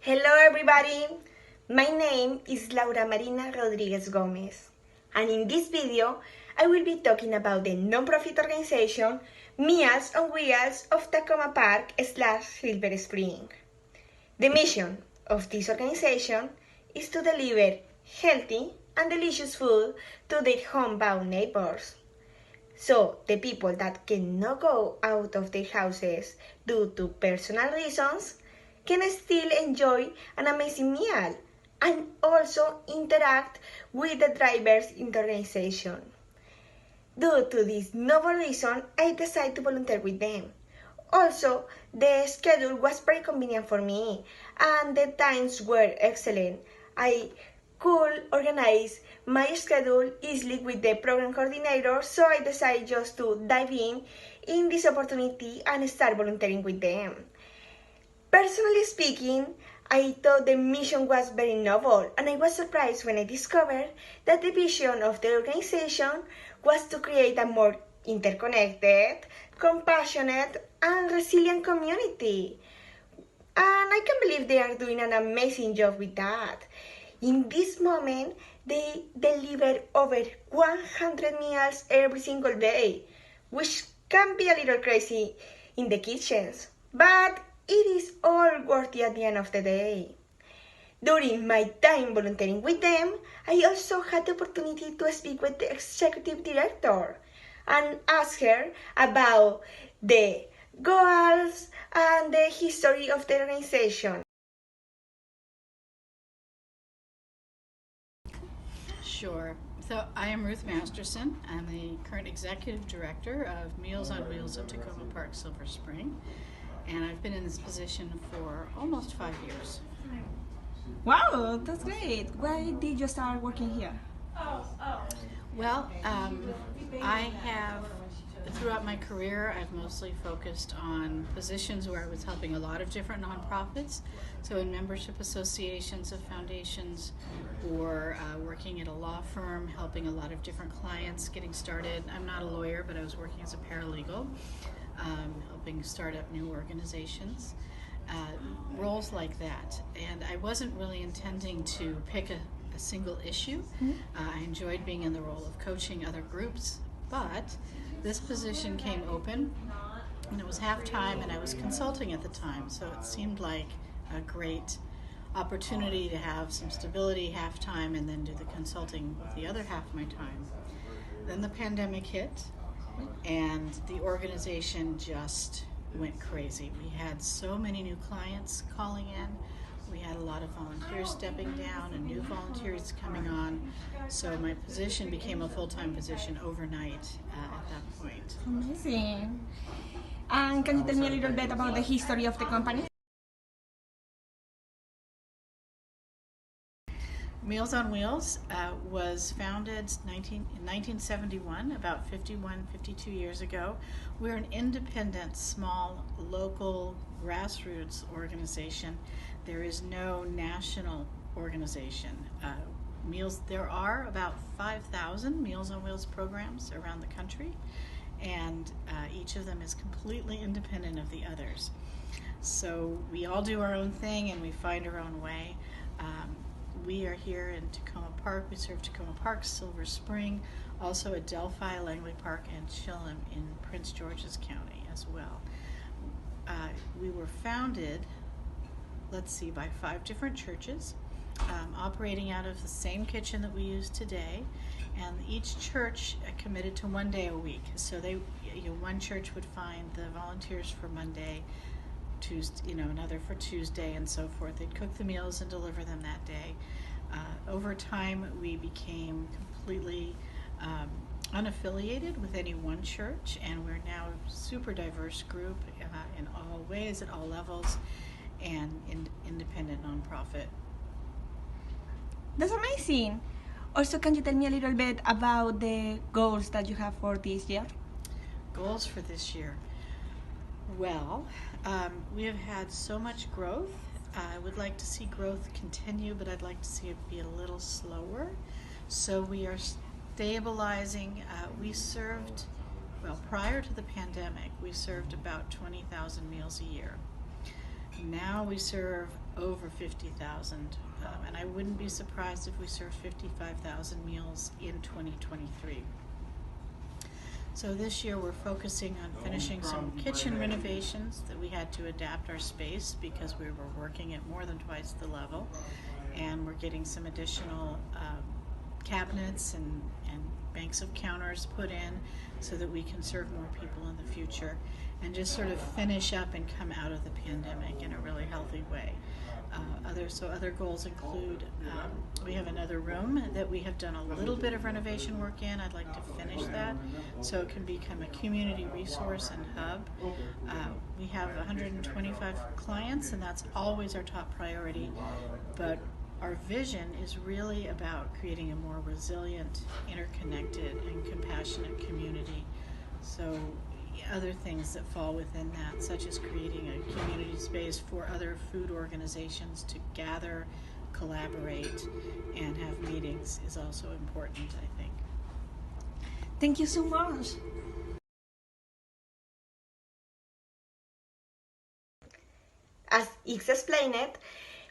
Hello everybody, my name is Laura Marina Rodriguez Gomez, and in this video I will be talking about the non-profit organization Meals on Wheels of Takoma Park / Silver Spring. The mission of this organization is to deliver healthy and delicious food to their homebound neighbors. So the people that cannot go out of their houses due to personal reasons can still enjoy an amazing meal and also interact with the drivers in the organization. Due to this noble reason, I decided to volunteer with them. Also, the schedule was very convenient for me and the times were excellent. I could organize my schedule easily with the program coordinator, so I decided just to dive in this opportunity and start volunteering with them. Personally speaking, I thought the mission was very noble, and I was surprised when I discovered that the vision of the organization was to create a more interconnected, compassionate, and resilient community. And I can believe they are doing an amazing job with that. In this moment, they deliver over 100 meals every single day, which can be a little crazy in the kitchens, but it is all worthy at the end of the day. During my time volunteering with them, I also had the opportunity to speak with the executive director and ask her about the goals and the history of the organization. Sure. So I am Ruth Masterson. I'm the current executive director of Meals on Wheels of Takoma Park Silver Spring, and I've been in this position for almost 5 years. Wow, that's great. Why did you start working here? Well, I have, throughout my career, I've mostly focused on positions where I was helping a lot of different nonprofits, so in membership associations of foundations, or working at a law firm, helping a lot of different clients getting started. I'm not a lawyer, but I was working as a paralegal, helping start up new organizations. Roles like that, and I wasn't really intending to pick a single issue. I enjoyed being in the role of coaching other groups, but this position came open and it was half-time and I was consulting at the time, so it seemed like a great opportunity to have some stability half-time and then do the consulting with the other half of my time. Then the pandemic hit and the organization just went crazy. We had so many new clients calling in. We had a lot of volunteers stepping down and new volunteers coming on. So my position became a full-time position overnight at that point. Amazing. And can you tell me a little bit about the history of the company? Meals on Wheels was founded in 1971, about 52 years ago. We're an independent, small, local, grassroots organization. There is no national organization. There are about 5,000 Meals on Wheels programs around the country, and each of them is completely independent of the others. So we all do our own thing and we find our own way. We are here in Takoma Park. We serve Takoma Park, Silver Spring, also at Delphi, Langley Park, and Chilham in Prince George's County as well. We were founded, by 5 different churches, operating out of the same kitchen that we use today, and each church committed to 1 day a week. So one church would find the volunteers for Monday, Tuesday, another for Tuesday, and so forth. They'd cook the meals and deliver them that day. Over time, we became completely unaffiliated with any one church, and we're now a super diverse group in all ways, at all levels, and independent nonprofit. That's amazing. Also, can you tell me a little bit about the goals that you have for this year? Goals for this year. Well, we have had so much growth. I would like to see growth continue, but I'd like to see it be a little slower. So we are stabilizing. Prior to the pandemic, we served about 20,000 meals a year. Now we serve over 50,000, and I wouldn't be surprised if we serve 55,000 meals in 2023. So this year we're focusing on finishing some kitchen renovations that we had to adapt our space because we were working at more than twice the level, and we're getting some additional cabinets and banks of counters put in so that we can serve more people in the future and just sort of finish up and come out of the pandemic in a really healthy way. Other goals include we have another room that we have done a little bit of renovation work in. I'd like to finish that so it can become a community resource and hub. We have 125 clients, and that's always our top priority, but our vision is really about creating a more resilient, interconnected, and compassionate community. So other things that fall within that, such as creating a community space for other food organizations to gather, collaborate, and have meetings is also important, I think. Thank you so much. As X explained,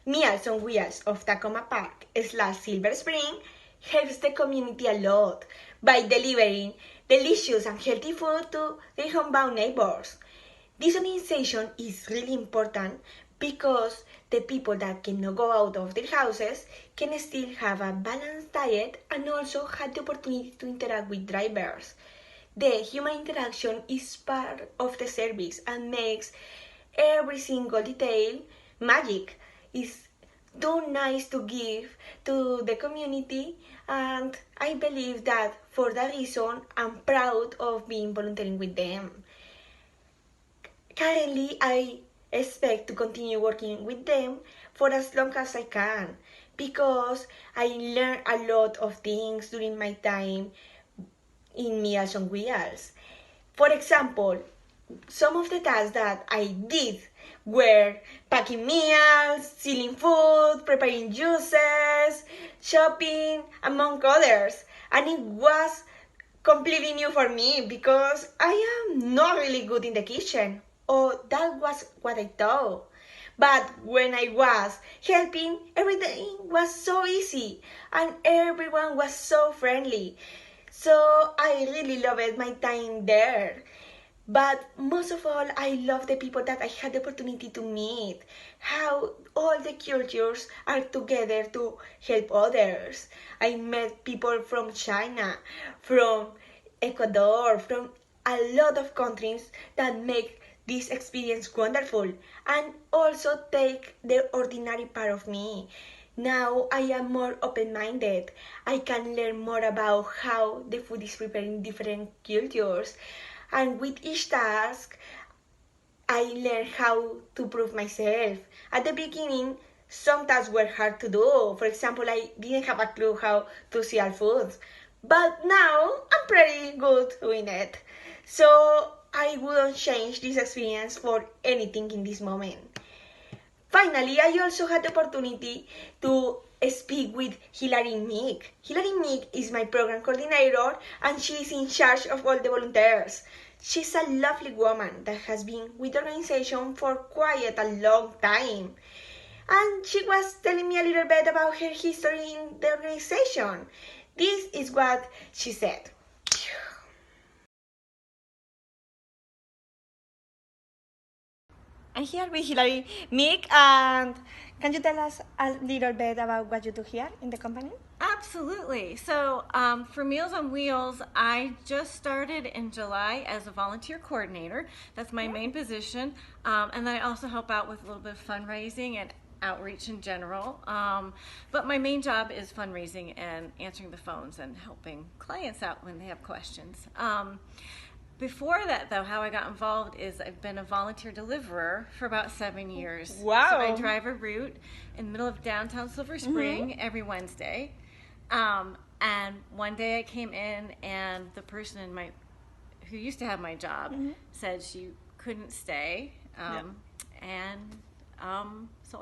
Meals on Wheels of Tacoma Park / Silver Spring helps the community a lot by delivering delicious and healthy food to their homebound neighbors. This organization is really important because the people that cannot go out of their houses can still have a balanced diet and also have the opportunity to interact with drivers. The human interaction is part of the service and makes every single detail magic. It's too nice to give to the community, and I believe that for that reason I'm proud of being volunteering with them. Currently, I expect to continue working with them for as long as I can because I learned a lot of things during my time in Meals on Wheels. For example, some of the tasks that I did were packing meals, sealing food, preparing juices, shopping, among others. And it was completely new for me because I am not really good in the kitchen. Or that was what I thought. But when I was helping, everything was so easy and everyone was so friendly. So I really loved my time there. But most of all, I love the people that I had the opportunity to meet, how all the cultures are together to help others. I met people from China, from Ecuador, from a lot of countries that make this experience wonderful and also take the ordinary part of me. Now I am more open-minded. I can learn more about how the food is prepared in different cultures. And with each task, I learned how to prove myself. At the beginning, some tasks were hard to do. For example, I didn't have a clue how to seal food. But now, I'm pretty good doing it. So, I wouldn't change this experience for anything in this moment. Finally, I also had the opportunity to speak with Hilary Meek. Hilary Meek is my program coordinator and she is in charge of all the volunteers. She's a lovely woman that has been with the organization for quite a long time. And she was telling me a little bit about her history in the organization. This is what she said. I'm here with Hilary Meek, and can you tell us a little bit about what you do here in the company? Absolutely. So for Meals on Wheels, I just started in July as a volunteer coordinator. That's my main position. And then I also help out with a little bit of fundraising and outreach in general. But my main job is fundraising and answering the phones and helping clients out when they have questions. Before that, though, how I got involved is I've been a volunteer deliverer for about 7 years. Wow. So I drive a route in the middle of downtown Silver Spring every Wednesday. And one day I came in and the person who used to have my job said she couldn't stay. So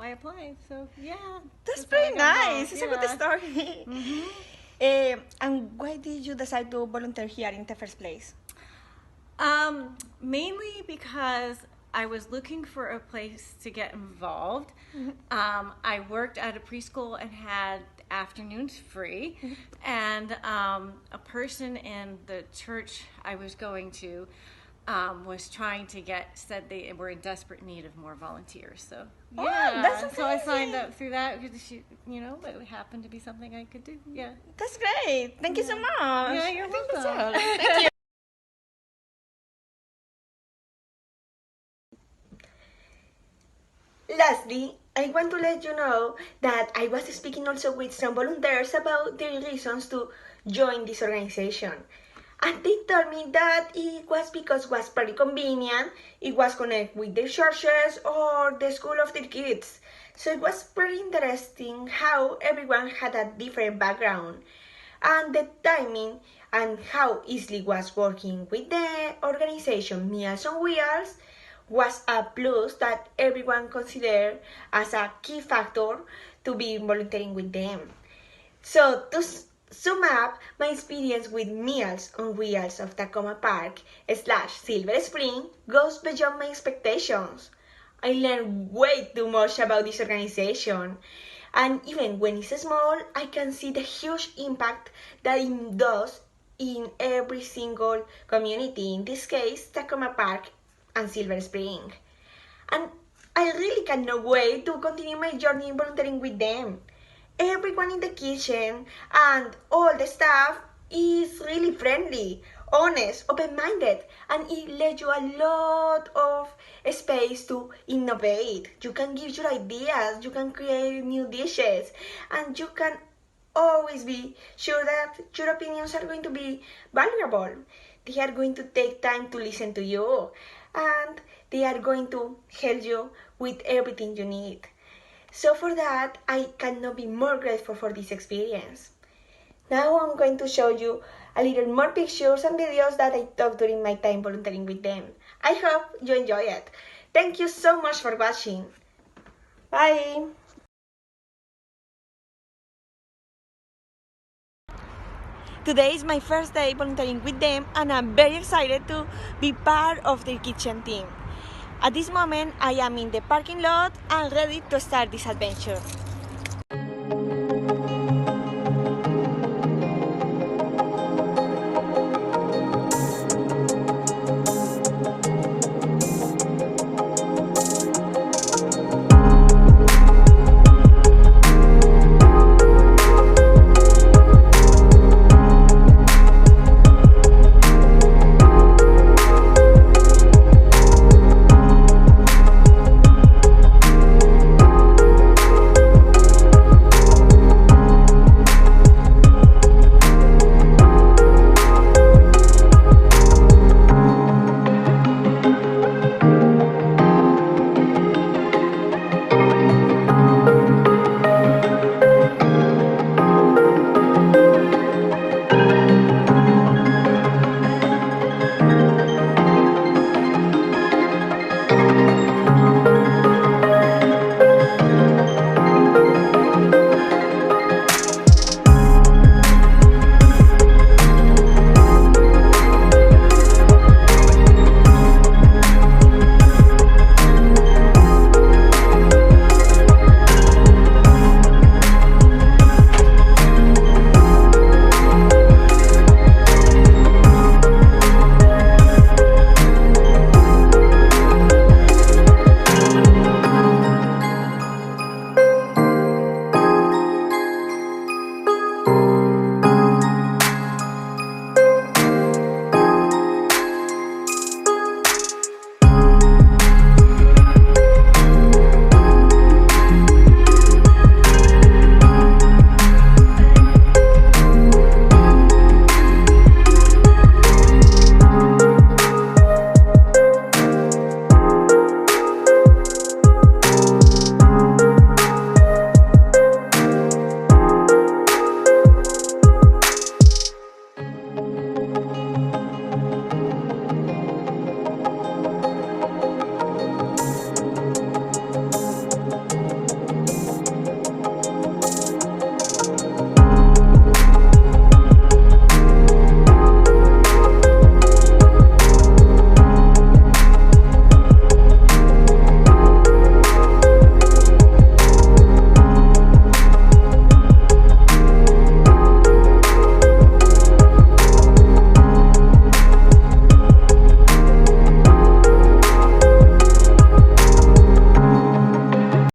I applied. So yeah. That's how I pretty got nice. involved. It's a good story. And why did you decide to volunteer here in the first place? Mainly because I was looking for a place to get involved. I worked at a preschool and had afternoons free, and a person in the church I was going to was trying to said they were in desperate need of more volunteers. So yeah, that's so I signed amazing. up through that because it happened to be something I could do. Yeah. That's great. Thank you so much. Yeah, you're I think that's welcome. all. Thank you. Lastly, I want to let you know that I was speaking also with some volunteers about their reasons to join this organization. And they told me that it was because it was very convenient, it was connected with their churches or the school of their kids. So it was very interesting how everyone had a different background. And the timing and how easily was working with the organization Meals on Wheels was a plus that everyone considered as a key factor to be volunteering with them. So to sum up, my experience with Meals on Wheels of Tacoma Park / Silver Spring goes beyond my expectations. I learned way too much about this organization. And even when it's small, I can see the huge impact that it does in every single community, in this case, Tacoma Park and Silver Spring. And I really cannot wait to continue my journey in volunteering with them. Everyone in the kitchen and all the staff is really friendly, honest, open-minded, and it lets you a lot of space to innovate. You can give your ideas, you can create new dishes, and you can always be sure that your opinions are going to be valuable. They are going to take time to listen to you, and they are going to help you with everything you need. So for that, I cannot be more grateful for this experience. Now I'm going to show you a little more pictures and videos that I took during my time volunteering with them. I hope you enjoy it. Thank you so much for watching. Bye! Today is my first day volunteering with them, and I'm very excited to be part of their kitchen team. At this moment, I am in the parking lot and ready to start this adventure.